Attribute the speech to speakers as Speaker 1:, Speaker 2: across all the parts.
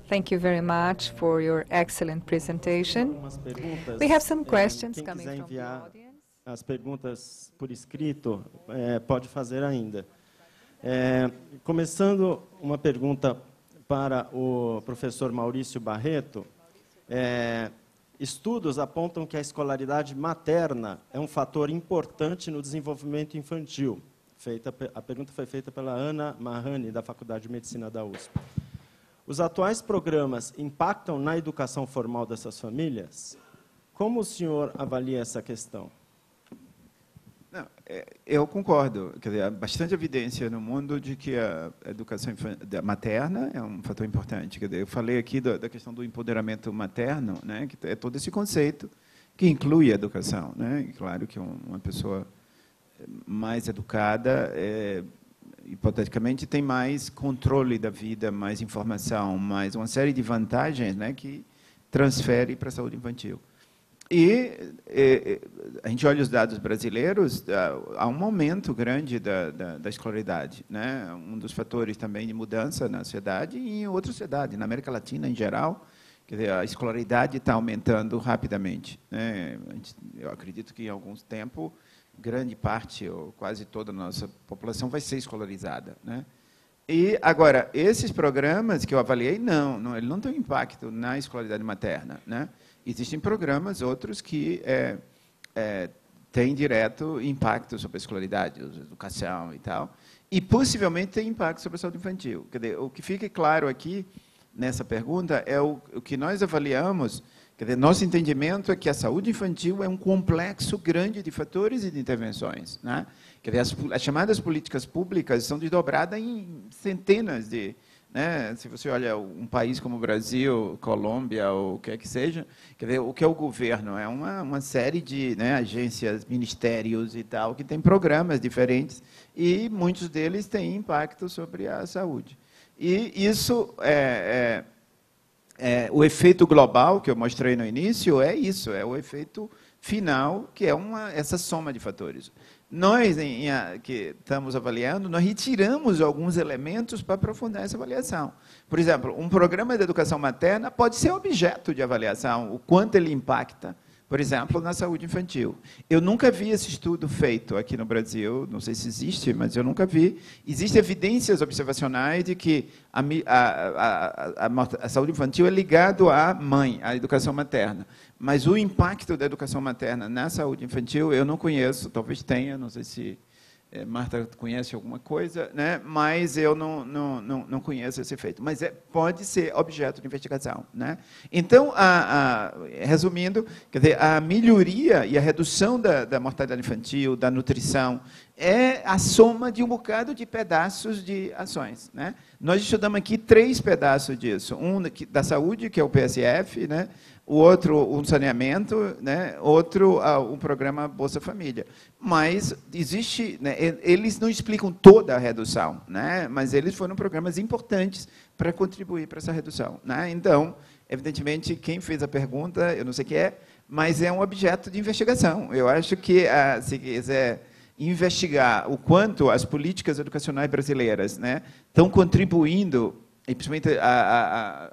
Speaker 1: Thank you very much for your excellent presentation. We have some questions coming from the audience.
Speaker 2: As perguntas por escrito, pode fazer ainda. Começando uma pergunta para o professor Maurício Barreto. Estudos apontam que a escolaridade materna é um fator importante no desenvolvimento infantil. A pergunta foi feita pela Ana Mahani, da Faculdade de Medicina da USP. Os atuais programas impactam na educação formal dessas famílias? Como o senhor avalia essa questão?
Speaker 3: Não, eu concordo. Quer dizer, há bastante evidência no mundo de que a educação materna é um fator importante. Quer dizer, eu falei aqui da questão do empoderamento materno, né, que é todo esse conceito que inclui a educação, né? E claro que uma pessoa mais educada, hipoteticamente, tem mais controle da vida, mais informação, mais uma série de vantagens, né, que transfere para a saúde infantil. E a gente olha os dados brasileiros, há um aumento grande da escolaridade, né? Um dos fatores também de mudança na sociedade e em outra sociedade, na América Latina em geral, quer dizer, a escolaridade está aumentando rapidamente, né? Eu acredito que em algum tempo grande parte ou quase toda a nossa população vai ser escolarizada, né? E agora esses programas que eu avaliei ele não tem impacto na escolaridade materna, né? Existem programas, outros, que têm direto impacto sobre a escolaridade, a educação e tal, e possivelmente tem impacto sobre a saúde infantil. Quer dizer, o que fica claro aqui, nessa pergunta, é o que nós avaliamos. Quer dizer, nosso entendimento é que a saúde infantil é um complexo grande de fatores e de intervenções, né? Quer dizer, as chamadas políticas públicas são desdobradas em centenas de... Né? Se você olha um país como o Brasil, Colômbia, ou o que é que seja, quer dizer, o que é o governo? É uma série de, né, agências, ministérios e tal, que têm programas diferentes, e muitos deles têm impacto sobre a saúde. E isso, o efeito global, que eu mostrei no início, é isso, é o efeito final, que é essa soma de fatores. Nós, que estamos avaliando, nós retiramos alguns elementos para aprofundar essa avaliação. Por exemplo, um programa de educação materna pode ser objeto de avaliação, o quanto ele impacta, por exemplo, na saúde infantil. Eu nunca vi esse estudo feito aqui no Brasil, não sei se existe, mas eu nunca vi. Existem evidências observacionais de que a saúde infantil é ligada à mãe, à educação materna. Mas o impacto da educação materna na saúde infantil eu não conheço, talvez tenha, não sei se Marta conhece alguma coisa, né? Mas eu não conheço esse efeito. Mas pode ser objeto de investigação, né? Então, resumindo, quer dizer, a melhoria e a redução da mortalidade infantil, da nutrição, é a soma de um bocado de pedaços de ações, né? Nós estudamos aqui 3 pedaços disso. Um da saúde, que é o PSF, né? O outro, um saneamento, né? Outro, um programa Bolsa Família. Mas existe, né? Eles não explicam toda a redução, né? Mas eles foram programas importantes para contribuir para essa redução, né? Então, evidentemente, quem fez a pergunta, eu não sei quem é, mas é um objeto de investigação. Eu acho que, se quiser investigar o quanto as políticas educacionais brasileiras, né, estão contribuindo, e principalmente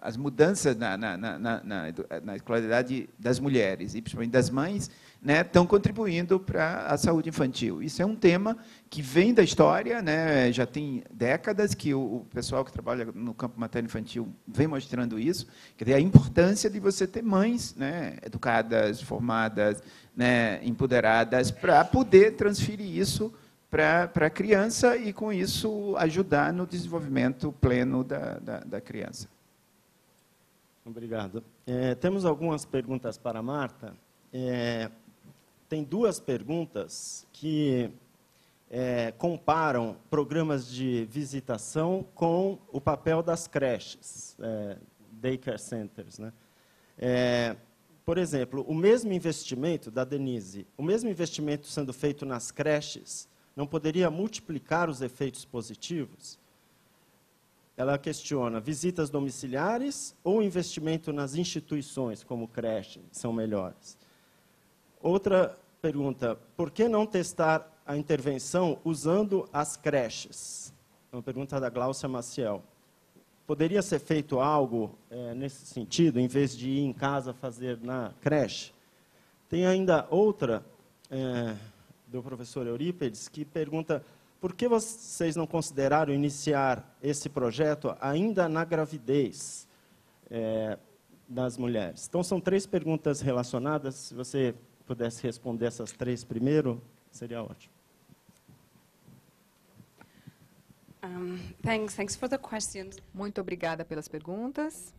Speaker 3: as mudanças na escolaridade das mulheres, e principalmente das mães, né, estão contribuindo para a saúde infantil. Isso é um tema que vem da história, né, já tem décadas que o pessoal que trabalha no campo materno-infantil vem mostrando isso, quer dizer, a importância de você ter mães, né, educadas, formadas, né, empoderadas, para poder transferir isso para a criança e, com isso, ajudar no desenvolvimento pleno da criança.
Speaker 2: Obrigado. Temos algumas perguntas para a Marta. Tem 2 perguntas que comparam programas de visitação com o papel das creches, daycare centers, né? Por exemplo, o mesmo investimento da Denise, o mesmo investimento sendo feito nas creches, não poderia multiplicar os efeitos positivos? Ela questiona, visitas domiciliares ou investimento nas instituições, como creche, são melhores? Outra pergunta, por que não testar a intervenção usando as creches? É uma pergunta da Gláucia Maciel. poderia ser feito algo nesse sentido, em vez de ir em casa fazer na creche? Tem ainda outra, do professor Eurípedes, que pergunta por que vocês não consideraram iniciar esse projeto ainda na gravidez das mulheres? Então, são 3 perguntas relacionadas. Se você pudesse responder essas 3 primeiro, seria ótimo.
Speaker 4: Thanks for the questions.
Speaker 1: Muito obrigada pelas perguntas.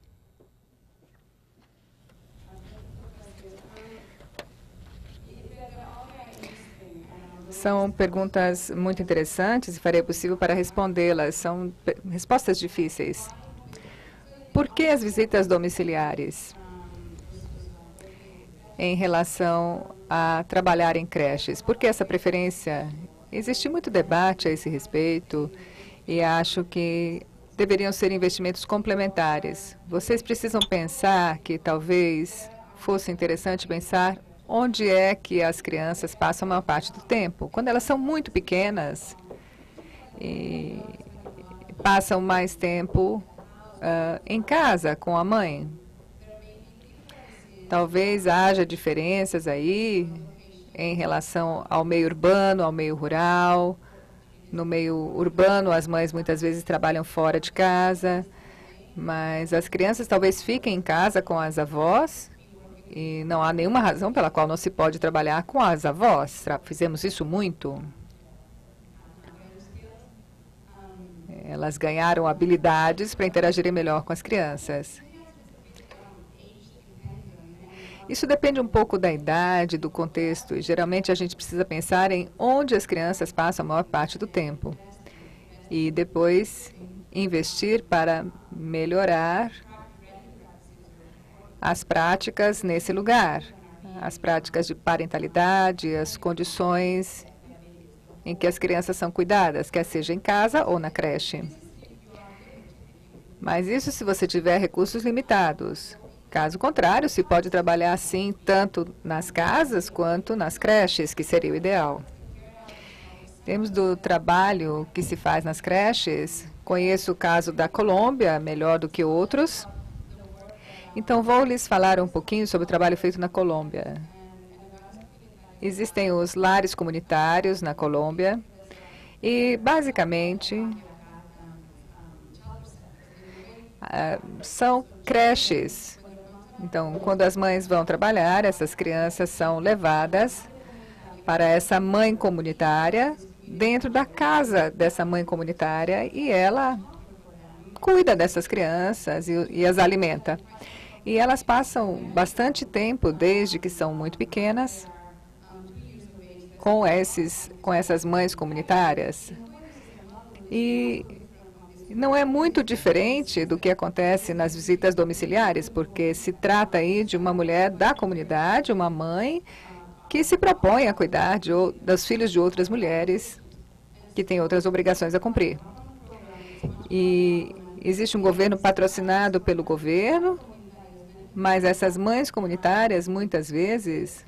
Speaker 1: São perguntas muito interessantes e farei o possível para respondê-las. São respostas difíceis. Por que as visitas domiciliares em relação a trabalhar em creches? Por que essa preferência? Existe muito debate a esse respeito e acho que deveriam ser investimentos complementares. Vocês precisam pensar que talvez fosse interessante pensar onde é que as crianças passam a maior parte do tempo. Quando elas são muito pequenas, e passam mais tempo em casa com a mãe. Talvez haja diferenças aí em relação ao meio urbano, ao meio rural. No meio urbano, as mães muitas vezes trabalham fora de casa, mas as crianças talvez fiquem em casa com as avós, e não há nenhuma razão pela qual não se pode trabalhar com as avós. Fizemos isso muito. Elas ganharam habilidades para interagirem melhor com as crianças. Isso depende um pouco da idade, do contexto, e geralmente a gente precisa pensar em onde as crianças passam a maior parte do tempo. E depois investir para melhorar as práticas nesse lugar, as práticas de parentalidade, as condições em que as crianças são cuidadas, quer seja em casa ou na creche. Mas isso se você tiver recursos limitados. Caso contrário, se pode trabalhar assim tanto nas casas quanto nas creches, que seria o ideal. Temos do trabalho que se faz nas creches, conheço o caso da Colômbia melhor do que outros. Então, vou lhes falar um pouquinho sobre o trabalho feito na Colômbia. Existem os lares comunitários na Colômbia e, basicamente, são creches. Então, quando as mães vão trabalhar, essas crianças são levadas para essa mãe comunitária, dentro da casa dessa mãe comunitária, e ela cuida dessas crianças e as alimenta. E elas passam bastante tempo, desde que são muito pequenas, com essas mães comunitárias. E não é muito diferente do que acontece nas visitas domiciliares, porque se trata aí de uma mulher da comunidade, uma mãe que se propõe a cuidar dos filhos de outras mulheres que têm outras obrigações a cumprir. E existe um governo patrocinado pelo governo, mas essas mães comunitárias, muitas vezes,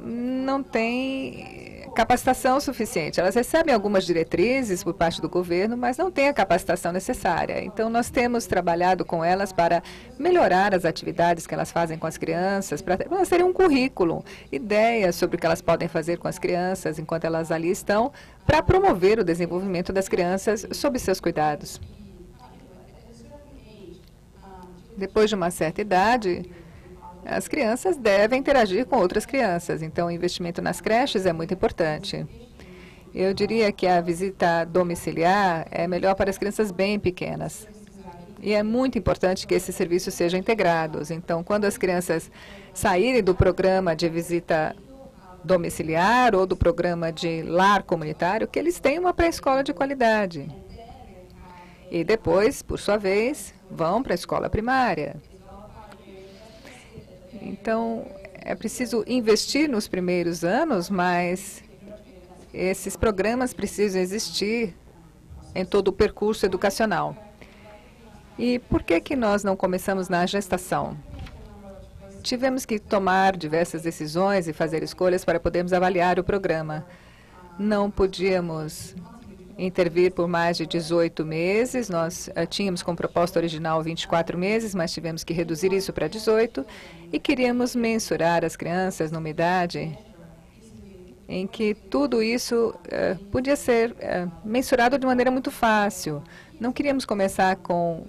Speaker 1: não têm capacitação suficiente. Elas recebem algumas diretrizes por parte do governo, mas não têm a capacitação necessária. Então, nós temos trabalhado com elas para melhorar as atividades que elas fazem com as crianças, para elas terem um currículo, ideias sobre o que elas podem fazer com as crianças enquanto elas ali estão, para promover o desenvolvimento das crianças sob seus cuidados. Depois de uma certa idade, as crianças devem interagir com outras crianças, então o investimento nas creches é muito importante. Eu diria que a visita domiciliar é melhor para as crianças bem pequenas. E é muito importante que esses serviços sejam integrados. Então, quando as crianças saírem do programa de visita domiciliar ou do programa de lar comunitário, que eles tenham uma pré-escola de qualidade. E depois, por sua vez, vão para a escola primária. Então, é preciso investir nos primeiros anos, mas esses programas precisam existir em todo o percurso educacional. E por que nós não começamos na gestação? Tivemos que tomar diversas decisões e fazer escolhas para podermos avaliar o programa. Não podíamos intervir por mais de 18 meses. Nós tínhamos como proposta original 24 meses, mas tivemos que reduzir isso para 18. E queríamos mensurar as crianças numa idade em que tudo isso podia ser mensurado de maneira muito fácil. Não queríamos começar com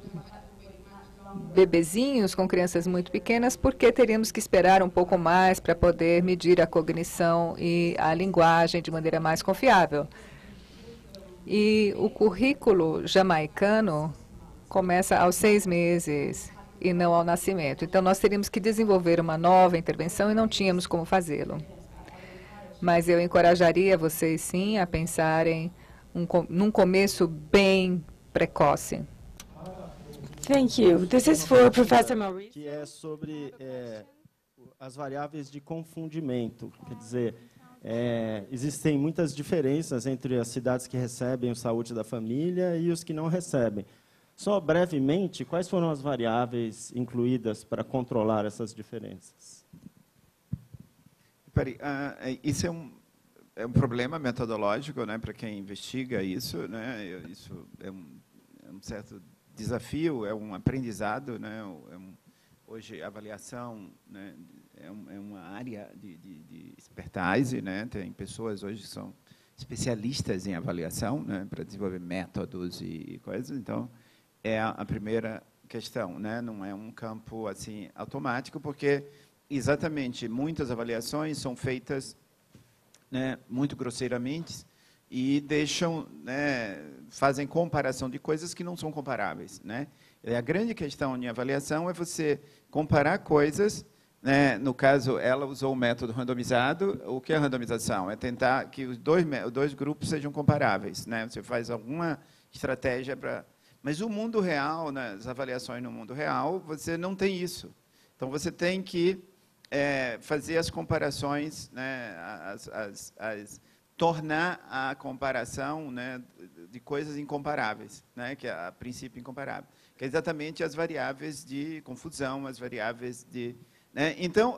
Speaker 1: bebezinhos, com crianças muito pequenas, porque teríamos que esperar um pouco mais para poder medir a cognição e a linguagem de maneira mais confiável. E o currículo jamaicano começa aos 6 meses e não ao nascimento. Então, nós teríamos que desenvolver uma nova intervenção e não tínhamos como fazê-lo. Mas eu encorajaria vocês, sim, a pensarem num começo bem precoce.
Speaker 4: Thank you. This is for Professor Maurice.
Speaker 2: Que é sobre as variáveis de confundimento. Quer dizer, existem muitas diferenças entre as cidades que recebem o Saúde da Família e os que não recebem. Só brevemente, quais foram as variáveis incluídas para controlar essas diferenças?
Speaker 3: Isso é um problema metodológico, né, para quem investiga isso, né? Isso é um certo desafio, é um aprendizado, né? Hoje a avaliação, né, é uma área de expertise, né? Tem pessoas hoje que são especialistas em avaliação, né, para desenvolver métodos e coisas. Então, é a primeira questão, né? Não é um campo assim automático, porque exatamente muitas avaliações são feitas, né, muito grosseiramente e deixam, né, fazem comparação de coisas que não são comparáveis, né? A grande questão em avaliação é você comparar coisas, né? No caso, ela usou o método randomizado. O que é a randomização? É tentar que os dois grupos sejam comparáveis, né? Você faz alguma estratégia para... Mas o mundo real, nas avaliações no mundo real, você não tem isso. Então, você tem que fazer as comparações, né, tornar a comparação, né, de coisas incomparáveis, né, que é a princípio incomparável, que é exatamente as variáveis de confusão, as variáveis de... né? Então,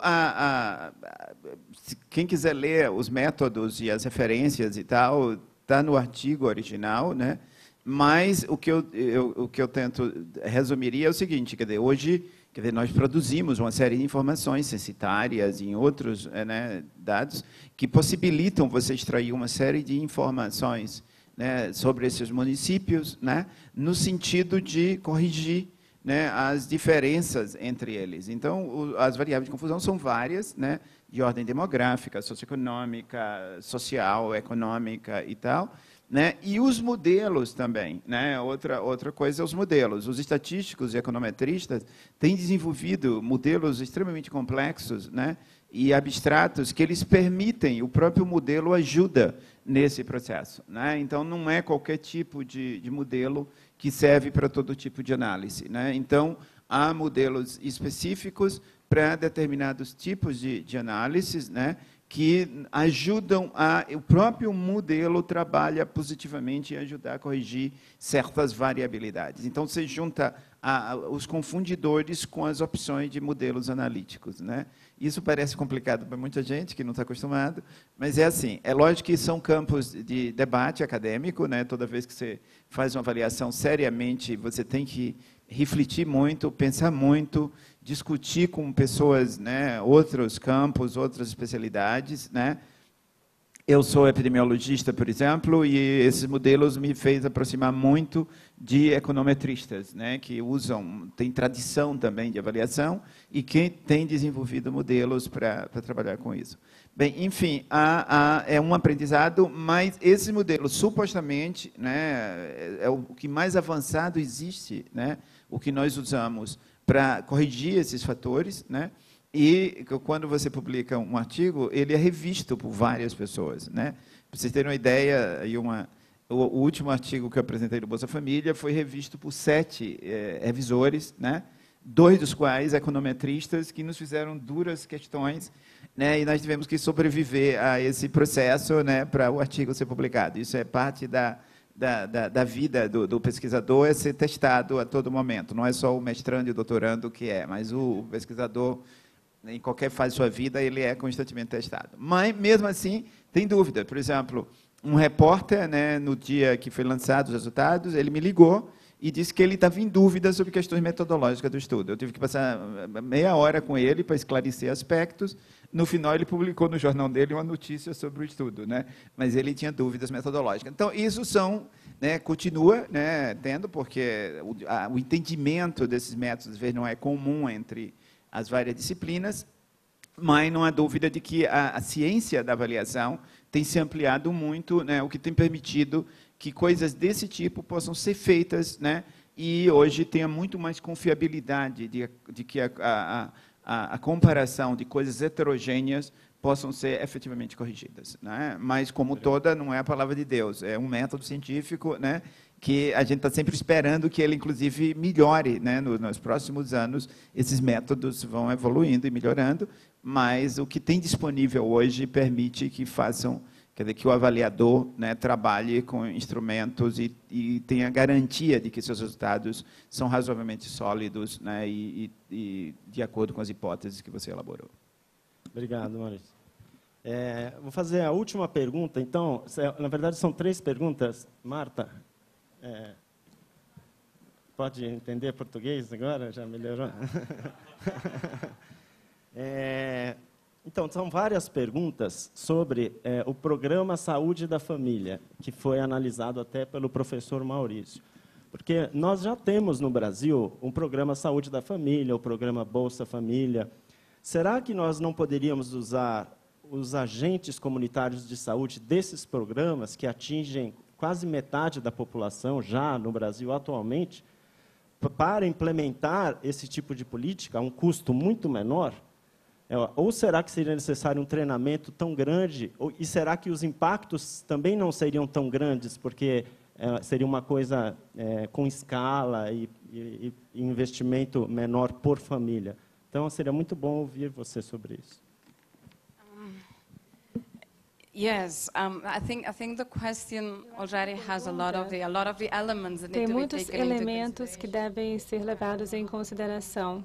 Speaker 3: quem quiser ler os métodos e as referências e tal, está no artigo original, né? Mas o que eu tento resumiria é o seguinte, quer dizer, hoje... Quer dizer, nós produzimos uma série de informações censitárias e outros, né, dados que possibilitam você extrair uma série de informações, né, sobre esses municípios, né, no sentido de corrigir, né, as diferenças entre eles. Então, as variáveis de confusão são várias, né, de ordem demográfica, socioeconômica, social, econômica e tal, né? E os modelos também, né? Outra coisa é os modelos. Os estatísticos e econometristas têm desenvolvido modelos extremamente complexos, né, e abstratos que eles permitem, o próprio modelo ajuda nesse processo, né? Então, não é qualquer tipo de modelo que serve para todo tipo de análise, né? Então, há modelos específicos para determinados tipos de análises, né, que ajudam o próprio modelo trabalha positivamente em ajudar a corrigir certas variabilidades. Então, você junta os confundidores com as opções de modelos analíticos, né? Isso parece complicado para muita gente que não está acostumado, mas é assim. É lógico que são campos de debate acadêmico, né? Toda vez que você faz uma avaliação seriamente, você tem que refletir muito, pensar muito, discutir com pessoas, né, outros campos, outras especialidades, né? Eu sou epidemiologista, por exemplo, e esses modelos me fez aproximar muito de econometristas, né, que tem tradição também de avaliação e que tem desenvolvido modelos para trabalhar com isso. Bem, enfim, é um aprendizado, mas esse modelo, supostamente, né, é o que mais avançado existe, né, o que nós usamos para corrigir esses fatores, né? E quando você publica um artigo, ele é revisto por várias pessoas, né? Para vocês terem uma ideia, o último artigo que eu apresentei no Bolsa Família foi revisto por 7 revisores, né? 2 dos quais econometristas que nos fizeram duras questões, né? E nós tivemos que sobreviver a esse processo, né, para o artigo ser publicado. Isso é parte da vida do pesquisador, é ser testado a todo momento. Não é só o mestrando e o doutorando que mas o pesquisador, em qualquer fase da sua vida, ele é constantemente testado. Mas, mesmo assim, tem dúvida. Por exemplo, um repórter, né, no dia que foi lançado os resultados, ele me ligou e disse que ele estava em dúvida sobre questões metodológicas do estudo. Eu tive que passar meia hora com ele para esclarecer aspectos. No final, ele publicou no jornal dele uma notícia sobre o estudo, né? Mas ele tinha dúvidas metodológicas. Então, isso são, né, continua, né, tendo, porque o entendimento desses métodos às vezes não é comum entre as várias disciplinas, mas não há dúvida de que a ciência da avaliação tem se ampliado muito, né, o que tem permitido que coisas desse tipo possam ser feitas, né, e hoje tenha muito mais confiabilidade de que a comparação de coisas heterogêneas possam ser efetivamente corrigidas, né? Mas, como toda, não é a palavra de Deus, é um método científico, né, que a gente está sempre esperando que ele, inclusive, melhore, né? Nos próximos anos, esses métodos vão evoluindo e melhorando, mas o que tem disponível hoje permite que façam, quer dizer, que o avaliador, né, trabalhe com instrumentos e tenha garantia de que seus resultados são razoavelmente sólidos, né, e de acordo com as hipóteses que você elaborou.
Speaker 2: Obrigado, Maurício. Vou fazer a última pergunta. Então, na verdade, são 3 perguntas. Marta, pode entender português agora? Já melhorou? Então, são várias perguntas sobre o programa Saúde da Família, que foi analisado até pelo professor Maurício. Porque nós já temos no Brasil um programa Saúde da Família, o programa Bolsa Família. Será que nós não poderíamos usar os agentes comunitários de saúde desses programas, que atingem quase metade da população já no Brasil atualmente, para implementar esse tipo de política a um custo muito menor? Ou será que seria necessário um treinamento tão grande? E será que os impactos também não seriam tão grandes, porque seria uma coisa com escala e investimento menor por família? Então, seria muito bom ouvir você sobre isso.
Speaker 5: Yes, I think the question already has a lot of the elements that
Speaker 4: Tem
Speaker 5: need to be
Speaker 4: muitos
Speaker 5: taken into
Speaker 4: elementos que devem ser levados em consideração.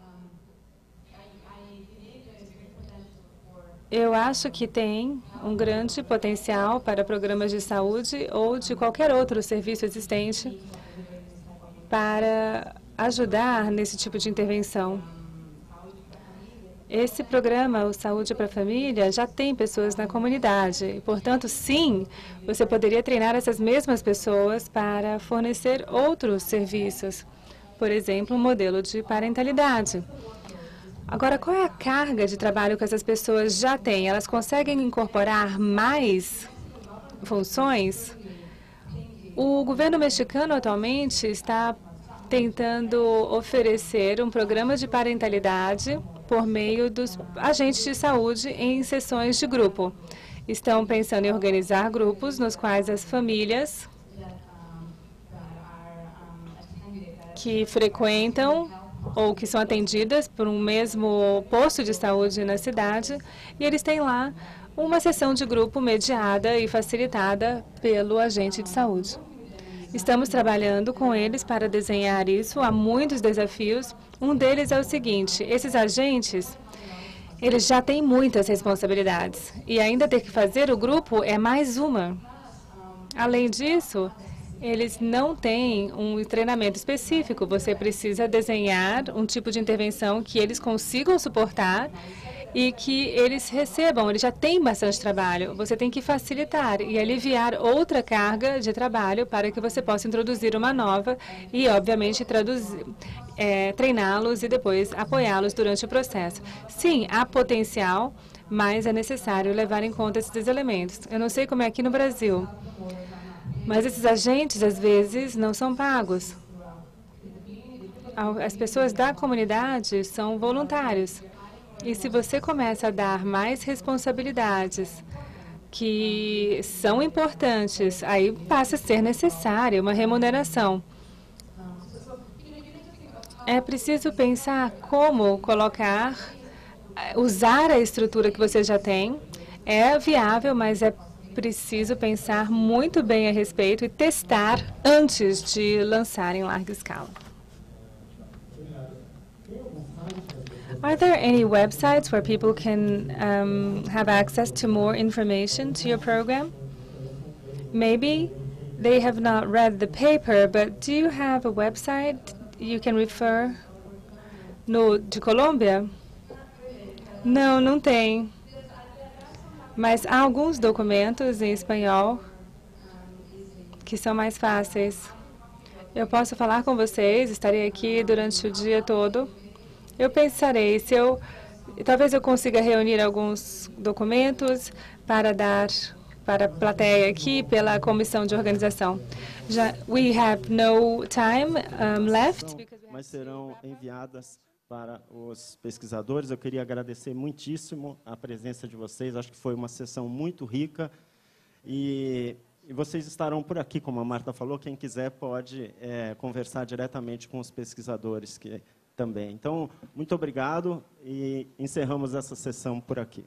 Speaker 4: Eu acho que tem um grande potencial para programas de saúde ou de qualquer outro serviço existente para ajudar nesse tipo de intervenção. Esse programa, o Saúde para a Família, já tem pessoas na comunidade. E, portanto, sim, você poderia treinar essas mesmas pessoas para fornecer outros serviços. Por exemplo, um modelo de parentalidade. Agora, qual é a carga de trabalho que essas pessoas já têm? Elas conseguem incorporar mais funções? O governo mexicano atualmente está tentando oferecer um programa de parentalidade por meio dos agentes de saúde em sessões de grupo. Estão pensando em organizar grupos nos quais as famílias que frequentam ou que são atendidas por um mesmo posto de saúde na cidade, e eles têm lá uma sessão de grupo mediada e facilitada pelo agente de saúde. Estamos trabalhando com eles para desenhar isso. Há muitos desafios. Um deles é o seguinte: esses agentes, eles já têm muitas responsabilidades. E ainda ter que fazer o grupo é mais uma. Além disso, eles não têm um treinamento específico. Você precisa desenhar um tipo de intervenção que eles consigam suportar e que eles recebam. Eles já têm bastante trabalho. Você tem que facilitar e aliviar outra carga de trabalho para que você possa introduzir uma nova e, obviamente, treiná-los e depois apoiá-los durante o processo. Sim, há potencial, mas é necessário levar em conta esses elementos. Eu não sei como é aqui no Brasil, mas esses agentes, às vezes, não são pagos. As pessoas da comunidade são voluntários. E se você começa a dar mais responsabilidades que são importantes, aí passa a ser necessária uma remuneração. É preciso pensar como usar a estrutura que você já tem. É viável, mas é preciso pensar muito bem a respeito e testar antes de lançar em larga escala. Are there any websites where people can have access to more information to your program? Maybe they have not read the paper, but do you have a website you can refer? No de Colômbia? Não, não tem. Mas há alguns documentos em espanhol que são mais fáceis. Eu posso falar com vocês, estarei aqui durante o dia todo. Eu pensarei, talvez eu consiga reunir alguns documentos para dar para a plateia aqui pela comissão de organização. We have no time left.
Speaker 2: Mas serão enviadas para os pesquisadores. Eu queria agradecer muitíssimo a presença de vocês. Acho que foi uma sessão muito rica. E vocês estarão por aqui, como a Marta falou. Quem quiser pode conversar diretamente com os pesquisadores também. Então, muito obrigado e encerramos essa sessão por aqui.